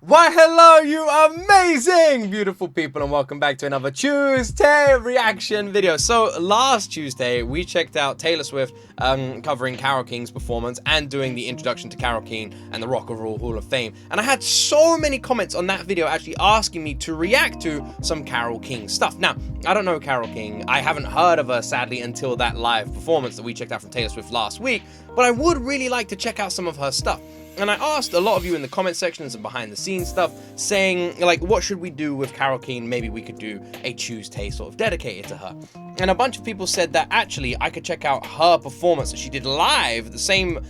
Why, hello, you amazing, beautiful people, and welcome back to another Tuesday reaction video. So, last Tuesday, we checked out Taylor Swift covering Carole King's performance and doing the introduction to Carole King and the Rock and Roll Hall of Fame. And I had so many comments on that video actually asking me to react to some Carole King stuff. Now, I don't know Carole King. I haven't heard of her, sadly, until that live performance that we checked out from Taylor Swift last week. But I would really like to check out some of her stuff. And I asked a lot of you in the comment sections and behind the scenes stuff, saying, like, what should we do with Carole King? Maybe we could do a Tuesday sort of dedicated to her. And a bunch of people said that actually I could check out her performance that she did live the same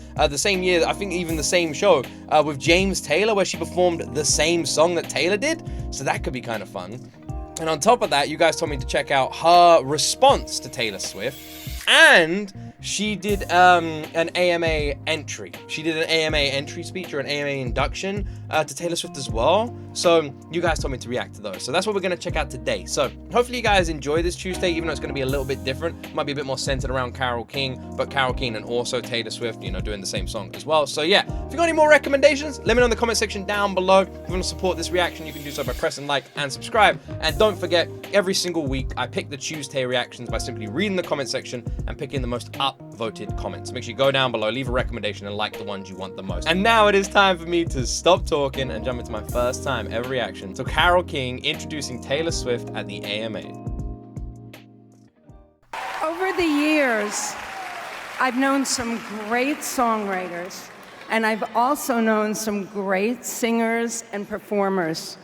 year, I think even the same show, with James Taylor, where she performed the same song that Taylor did. So that could be kind of fun. And on top of that, you guys told me to check out her response to Taylor Swift. And she did an AMA entry. She did an AMA entry speech or an AMA induction to Taylor Swift as well. So you guys told me to react to those. So that's what we're going to check out today. So hopefully you guys enjoy this Tuesday, even though it's going to be a little bit different. It might be a bit more centered around Carole King, but Carole King and also Taylor Swift, you know, doing the same song as well. So yeah, if you got any more recommendations, let me know in the comment section down below. If you want to support this reaction, you can do so by pressing like and subscribe. And don't forget, every single week, I pick the Tuesday reactions by simply reading the comment section and picking the most upvoted comments. Make sure you go down below, leave a recommendation, and like the ones you want the most. And now it is time for me to stop talking and jump into my first time ever reaction to Carole King introducing Taylor Swift at the AMA. Over the years, I've known some great songwriters, and I've also known some great singers and performers.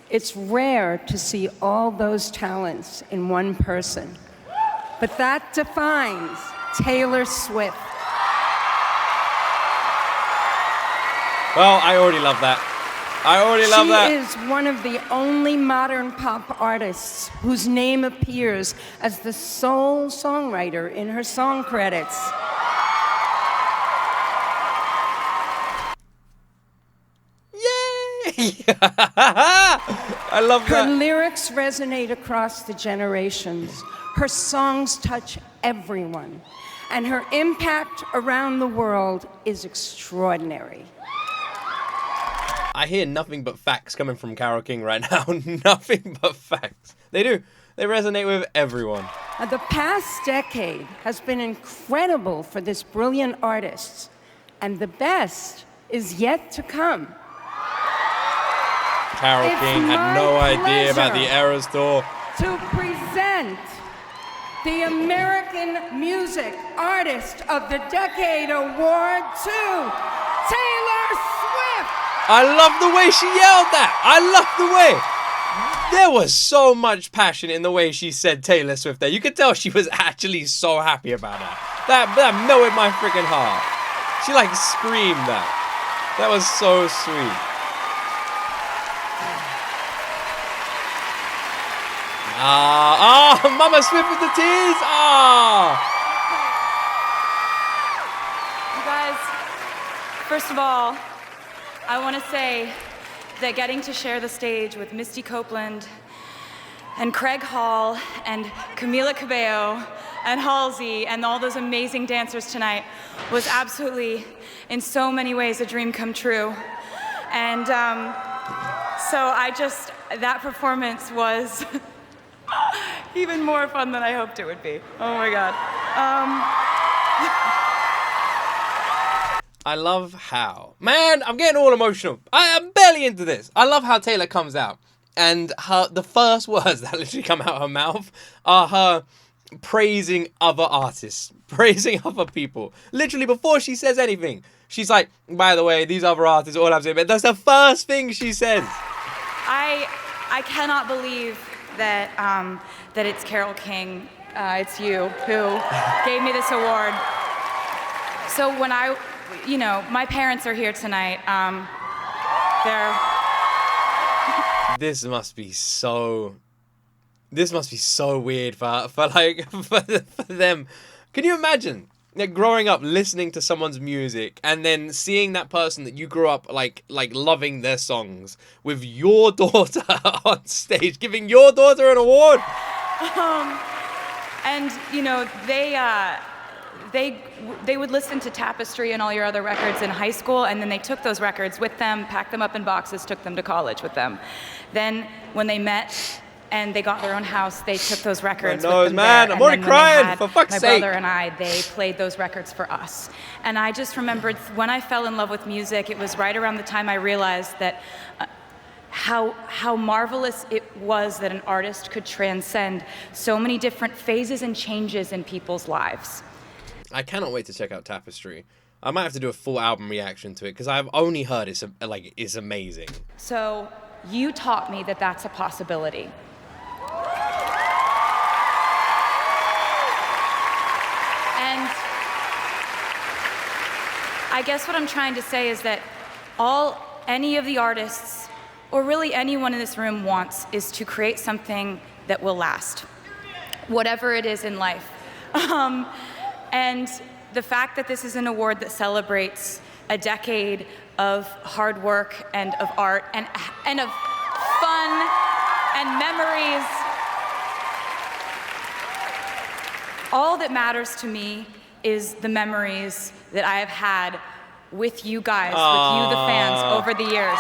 It's rare to see all those talents in one person, but that defines Taylor Swift. Well, I already love that. I already love that. She is one of the only modern pop artists whose name appears as the sole songwriter in her song credits. Yay! I love that. Her lyrics resonate across the generations. Her songs touch everyone, and her impact around the world is extraordinary. I hear nothing but facts coming from Carole King right now. Nothing but facts. They do. They resonate with everyone. The past decade has been incredible for this brilliant artist, and the best is yet to come. Carole King had no idea about the Eras Tour. To present the American Music Artist of the Decade Award to Taylor Swift. I love the way she yelled that. I love the way. There was so much passion in the way she said Taylor Swift there. You could tell she was actually so happy about it. That melted my freaking heart. She like screamed that. That was so sweet. Mama Swift with the tears. You guys, first of all, I want to say that getting to share the stage with Misty Copeland and Craig Hall and Camila Cabello and Halsey and all those amazing dancers tonight was absolutely, in so many ways, a dream come true. And so that performance was even more fun than I hoped it would be. Oh my God. I love how, man, I'm getting all emotional. I'm barely into this. I love how Taylor comes out and the first words that literally come out of her mouth are her praising other artists, praising other people. Literally before she says anything, she's like, by the way, these other artists, all I'm saying, but that's the first thing she says. I cannot believe that that it's Carole King, it's you, who gave me this award. So when my parents are here tonight. This must be so weird for them. Can you imagine like growing up listening to someone's music and then seeing that person that you grew up like loving their songs with your daughter on stage, giving your daughter an award? And they would listen to Tapestry and all your other records in high school, and then they took those records with them, packed them up in boxes, took them to college with them. Then when they met and they got their own house, they took those records with them man, there. I'm already crying, had for fuck's my sake. brother and I, they played those records for us. And I just remembered when I fell in love with music, it was right around the time I realized that how marvelous it was that an artist could transcend so many different phases and changes in people's lives. I cannot wait to check out Tapestry. I might have to do a full album reaction to it because I've only heard it's amazing. So you taught me that that's a possibility. And I guess what I'm trying to say is that any of the artists, or really anyone in this room, wants is to create something that will last, whatever it is in life. And the fact that this is an award that celebrates a decade of hard work and of art and of fun and memories, all that matters to me is the memories that I have had with you guys, with you, the fans, over the years.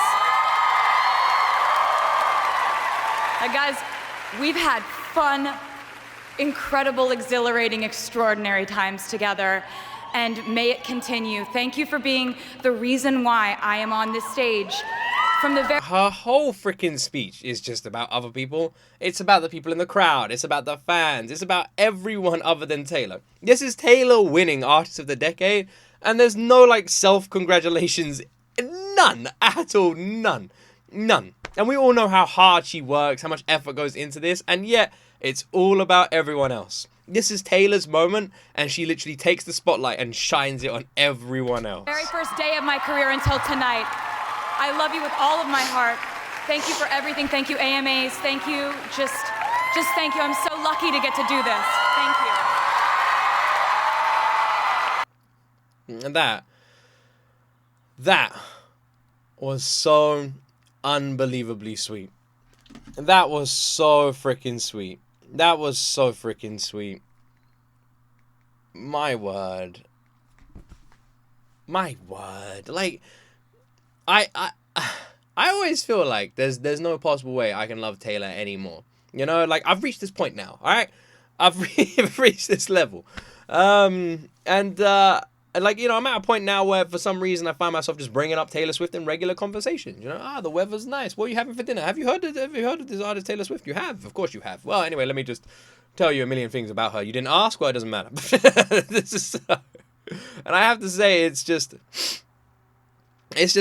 Guys, we've had fun, incredible, exhilarating, extraordinary times together, and may it continue. Thank you for being the reason why I am on this stage. From the very Her whole freaking speech is just about other people. It's about the people in the crowd. It's about the fans. It's about everyone other than Taylor. This is Taylor winning Artist of the Decade, and there's no, like, self-congratulations. None at all. None. None. And we all know how hard she works, how much effort goes into this, and yet it's all about everyone else. This is Taylor's moment, and she literally takes the spotlight and shines it on everyone else. very first day of my career until tonight, I love you with all of my heart. Thank you for everything. Thank you, AMAs. Thank you. Just thank you. I'm so lucky to get to do this. Thank you. And that was so unbelievably sweet. That was so freaking sweet. That was so freaking sweet. My word. My word. Like, I always feel like there's no possible way I can love Taylor anymore. You know, like, I've reached this point now, alright? I've reached this level. Like, you know, I'm at a point now where for some reason I find myself just bringing up Taylor Swift in regular conversations. You know, the weather's nice. What are you having for dinner? Have you heard of this artist Taylor Swift? You have? Of course you have. Well, anyway, let me just tell you a million things about her. You didn't ask? Well, it doesn't matter. This is and I have to say, it's just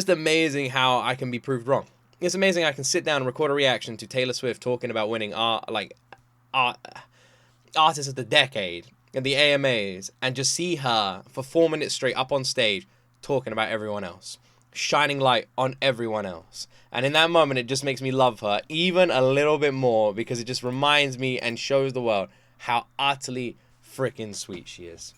amazing how I can be proved wrong. It's amazing I can sit down and record a reaction to Taylor Swift talking about winning Artist of the Decade at the AMAs, and just see her for 4 minutes straight up on stage talking about everyone else, shining light on everyone else. And in that moment, it just makes me love her even a little bit more, because it just reminds me and shows the world how utterly freaking sweet she is.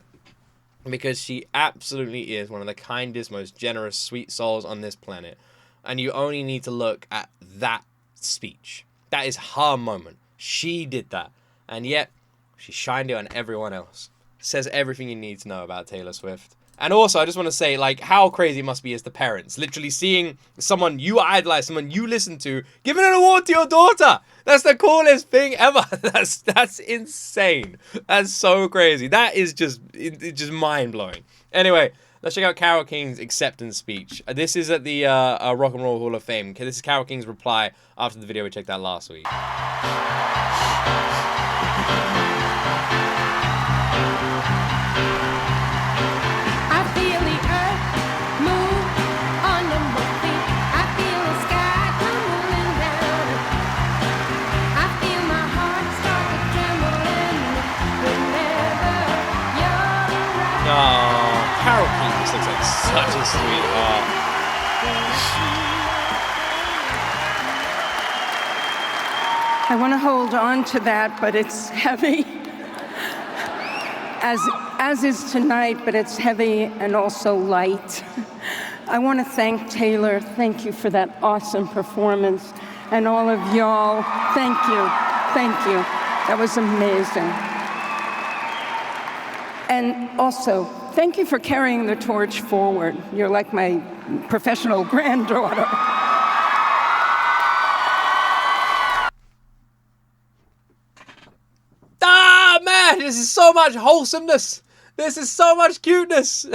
Because she absolutely is one of the kindest, most generous, sweet souls on this planet. And you only need to look at that speech. That is her moment. She did that. And yet, she shined it on everyone else. Says everything you need to know about Taylor Swift. And also, I just want to say, like, how crazy it must be as the parents. Literally seeing someone you idolize, someone you listen to, giving an award to your daughter. That's the coolest thing ever. That's insane. That's so crazy. That is just, it's just mind-blowing. Anyway, let's check out Carole King's acceptance speech. This is at the Rock and Roll Hall of Fame. This is Carole King's reply after the video we checked out last week. Carole King just looks like such a sweetheart. I want to hold on to that, but it's heavy. As is tonight, but it's heavy and also light. I want to thank Taylor. Thank you for that awesome performance. And all of y'all, thank you. Thank you. That was amazing. And also, thank you for carrying the torch forward. You're like my professional granddaughter. Ah, man, this is so much wholesomeness. This is so much cuteness.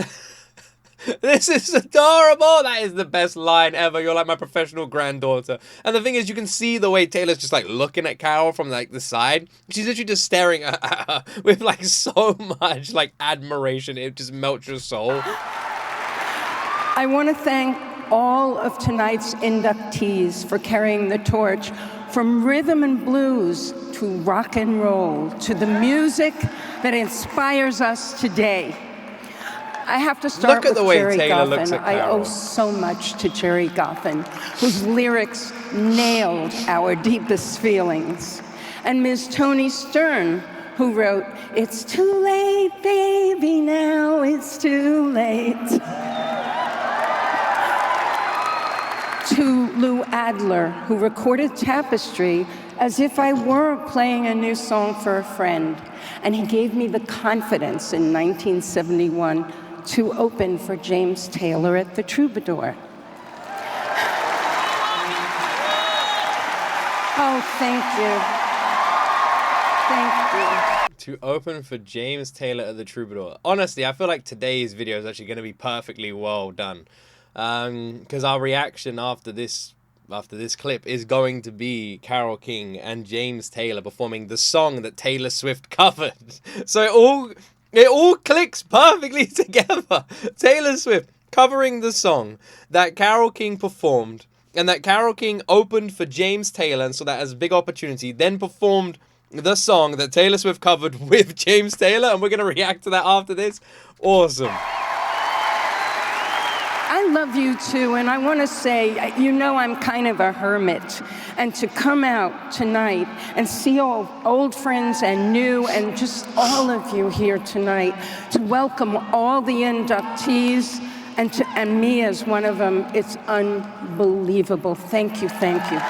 This is adorable. That is the best line ever. You're like my professional granddaughter. And the thing is, you can see the way Taylor's just like looking at Carole from like the side. She's literally just staring at her with like so much like admiration. It just melts your soul. I want to thank all of tonight's inductees for carrying the torch from rhythm and blues to rock and roll to the music that inspires us today. I have to start with Jerry Goffin. I owe so much to Jerry Goffin, whose lyrics nailed our deepest feelings. And Ms. Toni Stern, who wrote, "It's too late, baby, now it's too late." To Lou Adler, who recorded Tapestry as if I were playing a new song for a friend. And he gave me the confidence in 1971 to open for James Taylor at the Troubadour. Oh, thank you. Thank you. To open for James Taylor at the Troubadour. Honestly, I feel like today's video is actually going to be perfectly well done. Because our reaction after this clip is going to be Carole King and James Taylor performing the song that Taylor Swift covered. So it all clicks perfectly together. Taylor Swift covering the song that Carole King performed, and that Carole King opened for James Taylor and saw that as a big opportunity, then performed the song that Taylor Swift covered with James Taylor, and we're going to react to that after this. Awesome. I love you too, and I want to say, you know I'm kind of a hermit, and to come out tonight and see all old friends and new, and just all of you here tonight, to welcome all the inductees, and me as one of them, it's unbelievable. Thank you, thank you.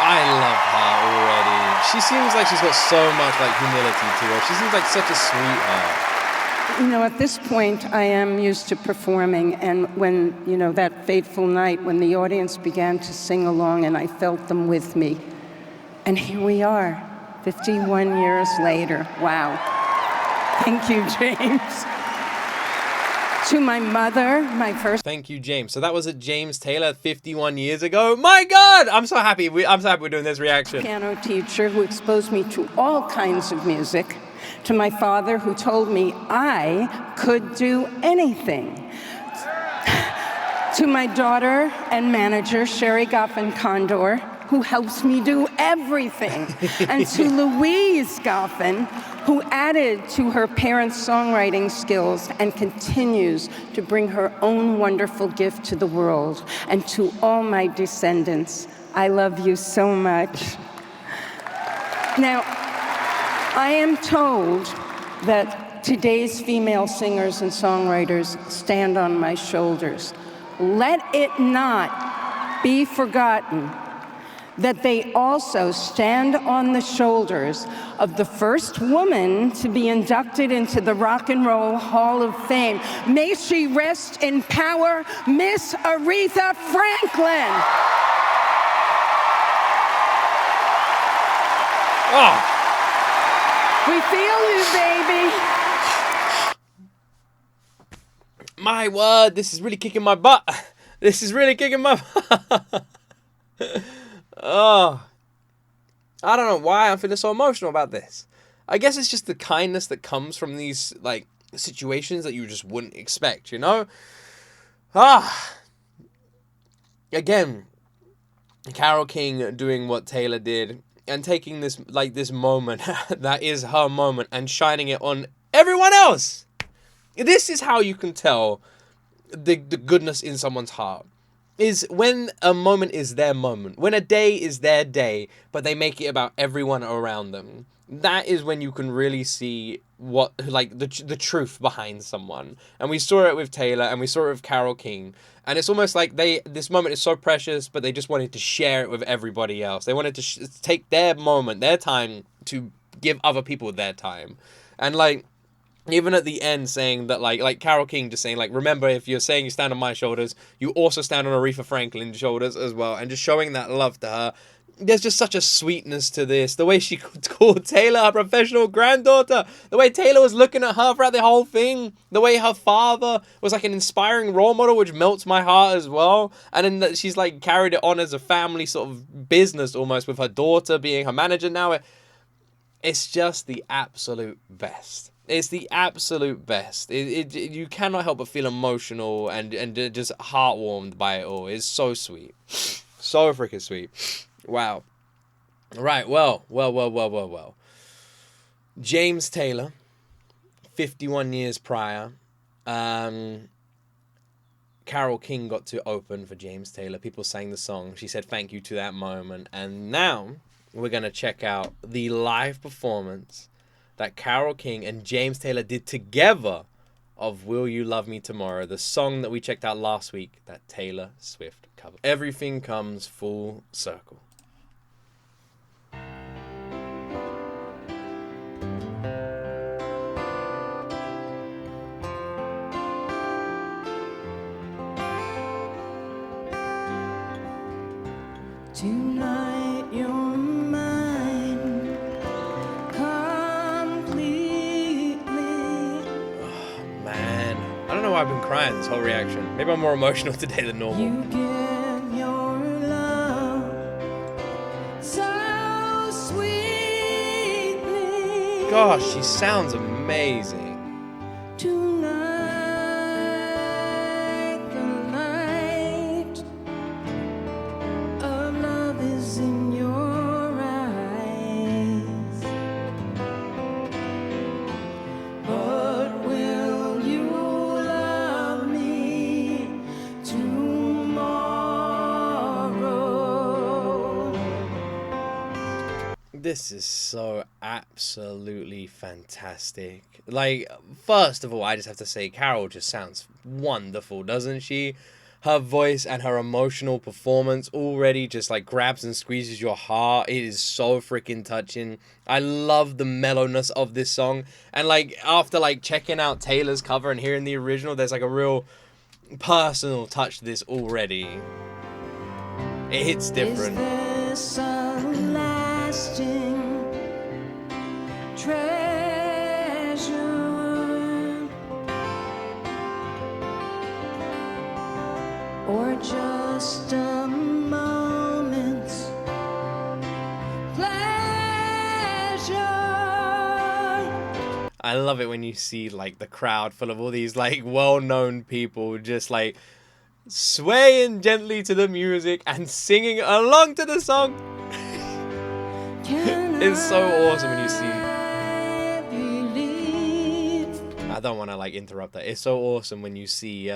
I love her already. She seems like she's got so much like humility to her. She seems like such a sweetheart. You know, at this point, I am used to performing, and when, you know, that fateful night when the audience began to sing along and I felt them with me, and here we are, 51 years later. Wow. Thank you, James. To my mother, my first... Thank you, James. So that was at James Taylor 51 years ago. My God! I'm so happy. I'm so happy we're doing this reaction. ...piano teacher who exposed me to all kinds of music. To my father, who told me I could do anything. To my daughter and manager, Sherry Goffin Condor, who helps me do everything. And to Louise Goffin, who added to her parents' songwriting skills and continues to bring her own wonderful gift to the world. And to all my descendants, I love you so much. Now, I am told that today's female singers and songwriters stand on my shoulders. Let it not be forgotten that they also stand on the shoulders of the first woman to be inducted into the Rock and Roll Hall of Fame. May she rest in power, Miss Aretha Franklin. Oh. We feel you, baby. My word, this is really kicking my butt. This is really kicking my butt. Oh. I don't know why I'm feeling so emotional about this. I guess it's just the kindness that comes from these, like, situations that you just wouldn't expect, you know? Again, Carole King doing what Taylor did and taking this, like, this moment that is her moment and shining it on everyone else. This is how you can tell the goodness in someone's heart. Is when a moment is their moment. When a day is their day, but they make it about everyone around them. That is when you can really see what, like, the truth behind someone. And we saw it with Taylor, and we saw it with Carole King. And it's almost like this moment is so precious, but they just wanted to share it with everybody else. They wanted to take their moment, their time, to give other people their time. And, like, Even at the end saying that, like Carole King just saying, like, remember, if you're saying you stand on my shoulders, you also stand on Aretha Franklin's shoulders as well. And just showing that love to her. There's just such a sweetness to this. The way she called Taylor her professional granddaughter. The way Taylor was looking at her throughout the whole thing. The way her father was like an inspiring role model, which melts my heart as well. And then that she's like carried it on as a family sort of business almost, with her daughter being her manager now. It's just the absolute best. It's the absolute best. You cannot help but feel emotional and just heartwarmed by it all. It's so sweet. So freaking sweet. Wow. Right, well. James Taylor, 51 years prior, Carole King got to open for James Taylor. People sang the song. She said thank you to that moment. And now we're going to check out the live performance that Carole King and James Taylor did together of Will You Love Me Tomorrow, the song that we checked out last week that Taylor Swift covered. Everything comes full circle. Tonight you're mine completely. Oh, man. I don't know why I've been crying this whole reaction. Maybe I'm more emotional today than normal. You give your love so sweetly. Gosh, she sounds amazing. Tonight the light of love is in your eyes. But will you love me tomorrow? This is so absolutely fantastic. Like, first of all, I just have to say, Carole just sounds wonderful, doesn't she? Her voice and her emotional performance already just like grabs and squeezes your heart. It is so freaking touching. I love the mellowness of this song. And like, after like checking out Taylor's cover and hearing the original, there's like a real personal touch to this already. It hits different. Is this a lasting treasure, or just a moment's pleasure? I love it when you see like the crowd full of all these like well-known people just like swaying gently to the music and singing along to the song. It's so awesome when you see. I don't want to like interrupt that. It's so awesome when you see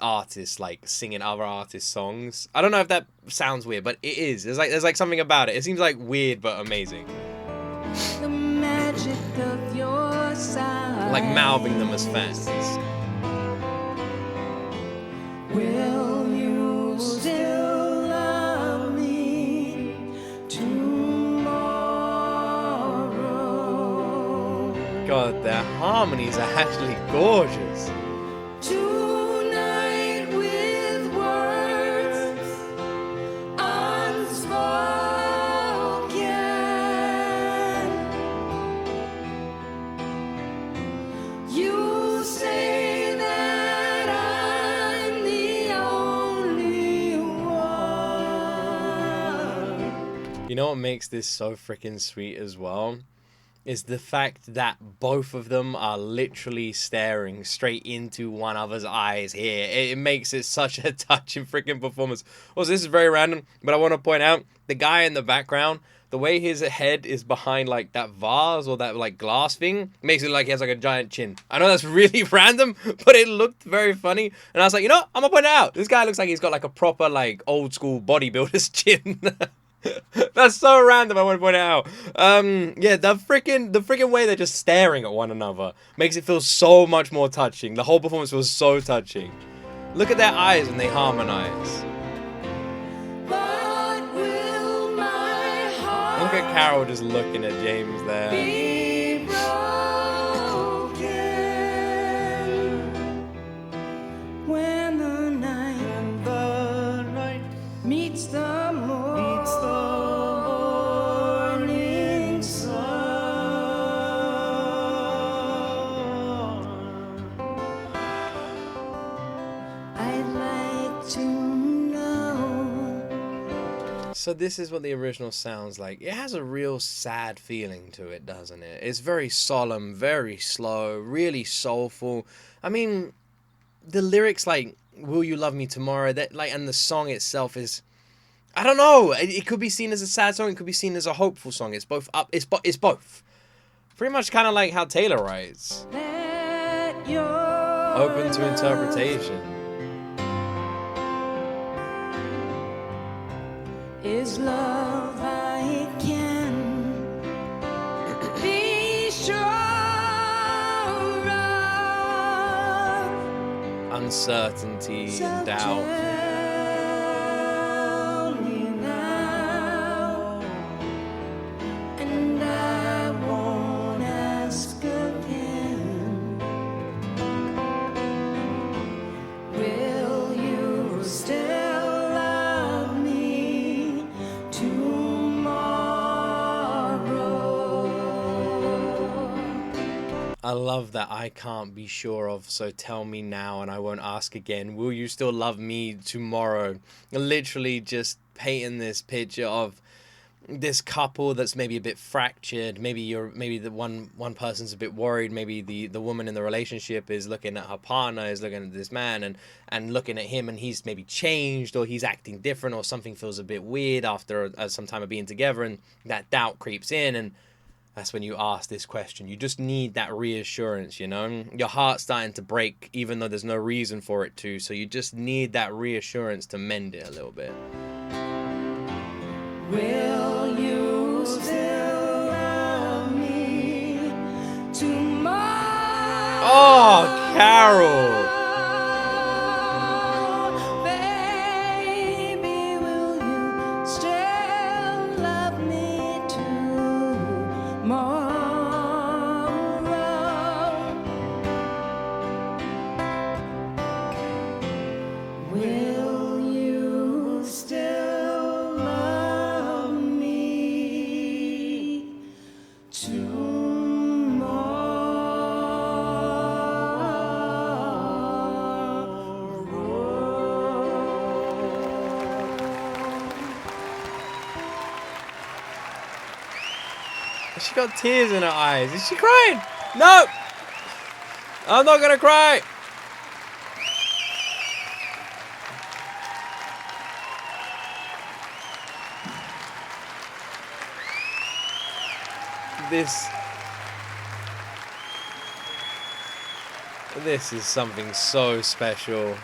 artists like singing other artists' songs. I don't know if that sounds weird, but it is. There's like something about it. It seems like weird but amazing. The magic of your sight. Like mouthing them as fans. Will you still love me tomorrow? God, their harmonies are actually gorgeous. Tonight with words unspoken, you say that I'm the only one. You know what makes this so freaking sweet as well? Is the fact that both of them are literally staring straight into one other's eyes here. It makes it such a touching freaking performance. Also, this is very random, but I want to point out the guy in the background, the way his head is behind like that vase or that like glass thing, makes it like he has like a giant chin. I know that's really random, but it looked very funny. And I was like, you know, I'm gonna point it out. This guy looks like he's got like a proper like old school bodybuilder's chin. That's so random, I want to point it out. Yeah, the freaking way they're just staring at one another makes it feel so much more touching. The whole performance was so touching. Look at their eyes when they harmonize. But will my heart Look at Carole just looking at James there. be broken? So this is what the original sounds like. It has a real sad feeling to it, doesn't it? It's very solemn, very slow, really soulful. I mean, the lyrics like "Will you love me tomorrow?" That like, and the song itself is, I don't know. It could be seen as a sad song. It could be seen as a hopeful song. It's both up. It's both. Pretty much kind of like how Taylor writes. Open to interpretation. Is love I can be sure of. Uncertainty and doubt. Tell me now, and I won't ask again. Will you still love me tomorrow? I love that I can't be sure of, so tell me now and I won't ask again. Will you still love me tomorrow? Literally just painting this picture of this couple that's maybe a bit fractured. Maybe the one person's a bit worried. Maybe the woman in the relationship is looking at her partner, is looking at this man and looking at him, and he's maybe changed, or he's acting different, or something feels a bit weird after some time of being together, and that doubt creeps in, and that's when you ask this question. You just need that reassurance, you know? Your heart's starting to break even though there's no reason for it to, so you just need that reassurance to mend it a little bit. Will you still love me tomorrow? Oh, Carole! Baby, will you still love me tomorrow? Will you still love me She got tears in her eyes. Is she crying? No! I'm not gonna cry! This is something so special.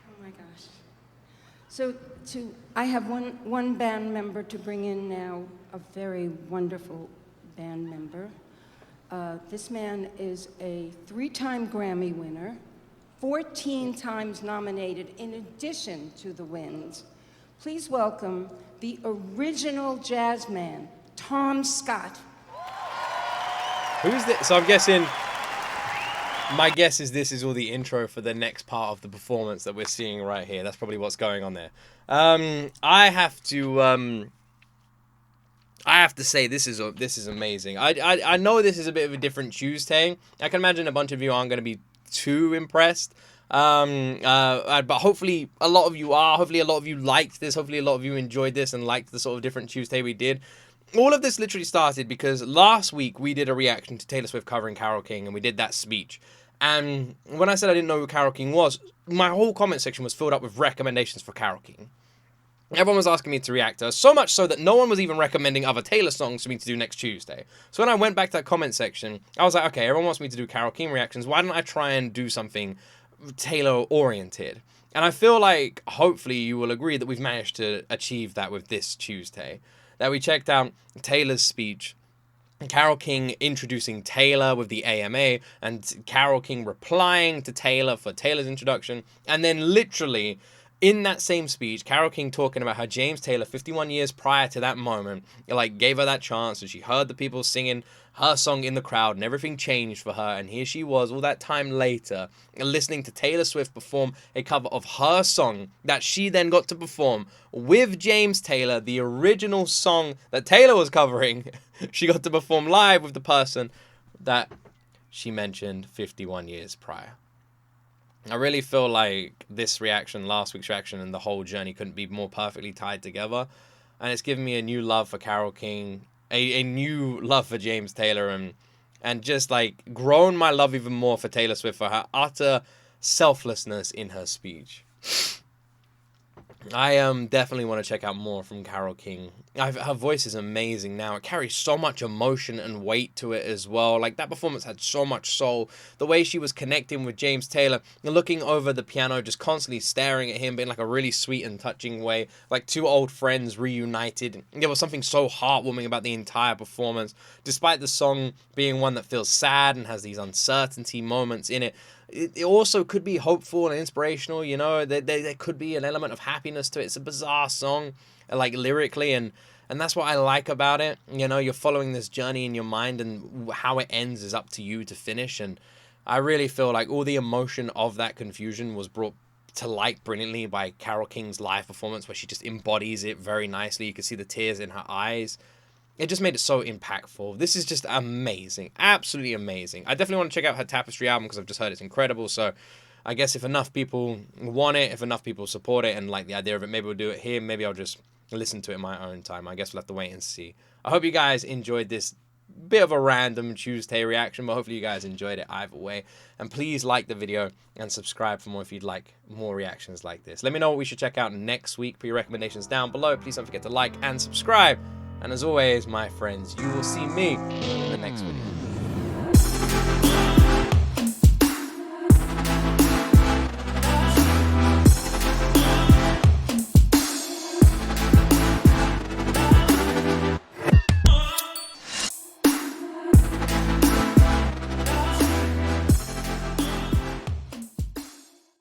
Oh my gosh. So I have one band member to bring in now, a very wonderful band member. This man is a 3-time Grammy winner, 14 times nominated in addition to the wins. Please welcome the original jazz man, Tom Scott. Who's this? So I'm guessing, my guess is this is all the intro for the next part of the performance that we're seeing right here. That's probably what's going on there. I have to say this is amazing. I know this is a bit of a different Tuesday. I can imagine a bunch of you aren't going to be too impressed. But hopefully a lot of you are. Hopefully a lot of you liked this. Hopefully a lot of you enjoyed this and liked the sort of different Tuesday we did. All of this literally started because last week we did a reaction to Taylor Swift covering Carole King, and we did that speech. And when I said I didn't know who Carole King was, my whole comment section was filled up with recommendations for Carole King. Everyone was asking me to react to her, so much so that no one was even recommending other Taylor songs for me to do next Tuesday. So when I went back to that comment section, I was like, okay, everyone wants me to do Carole King reactions. Why don't I try and do something Taylor-oriented? And I feel like, hopefully, you will agree that we've managed to achieve that with this Tuesday. That we checked out Taylor's speech, Carole King introducing Taylor with the AMA, and Carole King replying to Taylor for Taylor's introduction, and then literally, in that same speech, Carole King talking about how James Taylor, 51 years prior to that moment, like, gave her that chance, and she heard the people singing her song in the crowd, and everything changed for her, and here she was all that time later, listening to Taylor Swift perform a cover of her song that she then got to perform with James Taylor, the original song that Taylor was covering. She got to perform live with the person that she mentioned 51 years prior. I really feel like this reaction, last week's reaction, and the whole journey couldn't be more perfectly tied together. And it's given me a new love for Carole King, a new love for James Taylor, and just like grown my love even more for Taylor Swift for her utter selflessness in her speech. I definitely want to check out more from Carole King. Her voice is amazing now. It carries so much emotion and weight to it as well. Like, that performance had so much soul. The way she was connecting with James Taylor, looking over the piano, just constantly staring at him, but in like a really sweet and touching way. Like two old friends reunited. There was something so heartwarming about the entire performance. Despite the song being one that feels sad and has these uncertainty moments in it, it also could be hopeful and inspirational, you know. There could be an element of happiness to it. It's a bizarre song, like lyrically, and that's what I like about it. You know, you're following this journey in your mind, and how it ends is up to you to finish. And I really feel like all the emotion of that confusion was brought to light brilliantly by Carole King's live performance, where she just embodies it very nicely. You can see the tears in her eyes. It just made it so impactful. This is just amazing. Absolutely amazing. I definitely want to check out her Tapestry album because I've just heard it's incredible. So I guess if enough people want it, if enough people support it and like the idea of it, maybe we'll do it here. Maybe I'll just listen to it in my own time. I guess we'll have to wait and see. I hope you guys enjoyed this bit of a random Tuesday reaction, but hopefully you guys enjoyed it either way. And please like the video and subscribe for more if you'd like more reactions like this. Let me know what we should check out next week. Put your recommendations down below. Please don't forget to like and subscribe. And as always, my friends, you will see me in the next video.